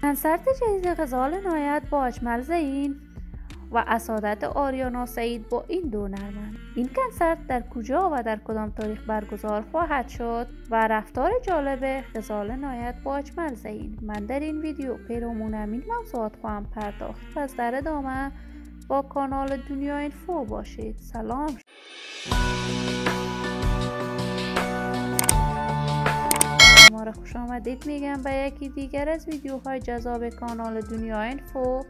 کنسرت جدید غزال نایت با اجمل زین و اسادت آریانا سعید با این دو هنرمند. این کنسرت در کجا و در کدام تاریخ برگزار خواهد شد و رفتار جالب غزال نایت با اجمل زین. من در این ویدیو پیرامون این موضوعات خواهم پرداخت. پس در ادامه با کانال دنیا اینفو باشید. سلام. شما را خوش آمدید میگم به یکی دیگر از ویدیوهای جذاب کانال دنیا اینفو.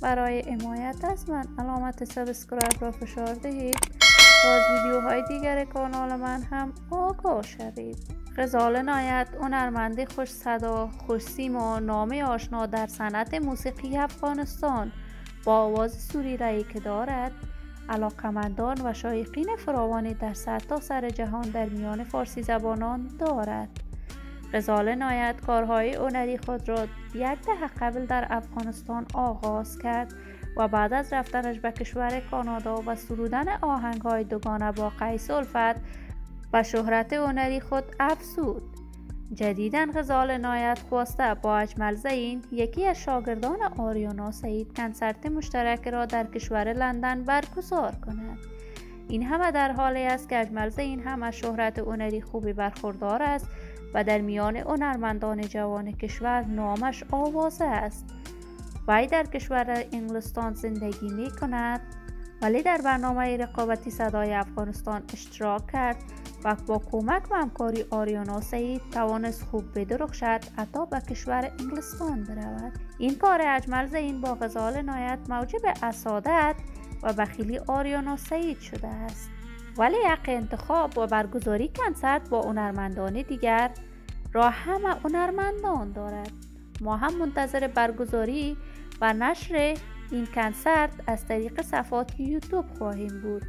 برای حمایت از من علامت سابسکرایب را فشار دهید تا از ویدیوهای دیگر کانال من هم آگاه شوید. غزال نایت هنرمند خوش صدا، خوش سیما، نام آشنا در صنعت موسیقی افغانستان با آواز سوریه‌ای که دارد علاقمندان و شایقین فراوانی در سرتاسر جهان در میان فارسی زبانان دارد. غزال نایت کارهای هنری خود را 1 دهه قبل در افغانستان آغاز کرد و بعد از رفتنش به کشور کانادا و سرودن آهنگ‌های دوگانه با قیس الفت و شهرت هنری خود افزود. جدیداً غزال نایت خواسته با اجمل زین یکی از شاگردان آریانا سعید کنسرت مشترک را در کشور لندن برگزار کند. این همه در حالی است که اجمل زین هم از شهرت هنری خوبی برخوردار است و در میان هنرمندان جوان کشور نامش آوازه است. وی در کشور انگلستان زندگی می کند ولی در برنامه رقابتی صدای افغانستان اشتراک کرد و با کمک و همکاری آریانا سعید توانست خوب بدرخشد حتی به کشور انگلستان برود. این کار اجمل زین با غزال نایت موجب اسادت و بخیلی آریانا سعید شده است. ولی حق انتخاب و برگزاری کنسرت با هنرمندان دیگر را همه هنرمندان دارد. ما هم منتظر برگزاری و نشر این کنسرت از طریق صفحات یوتیوب خواهیم بود.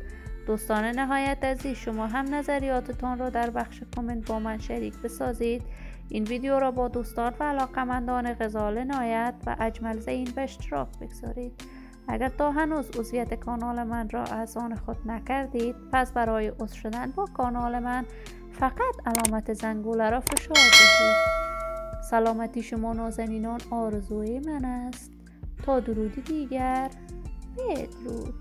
دوستان نهایت عزیز، شما هم نظریاتتان را در بخش کامنت با من شریک بسازید. این ویدیو را با دوستان و علاقمندان غزال نایت و اجمل زین به اشتراک بگذارید. اگر تا هنوز عضویت کانال من را از آن خود نکردید، پس برای عضو شدن با کانال من فقط علامت زنگوله را فشار دهید. سلامتی شما نازنینان آرزوی من است. تا درودی دیگر، بدرود.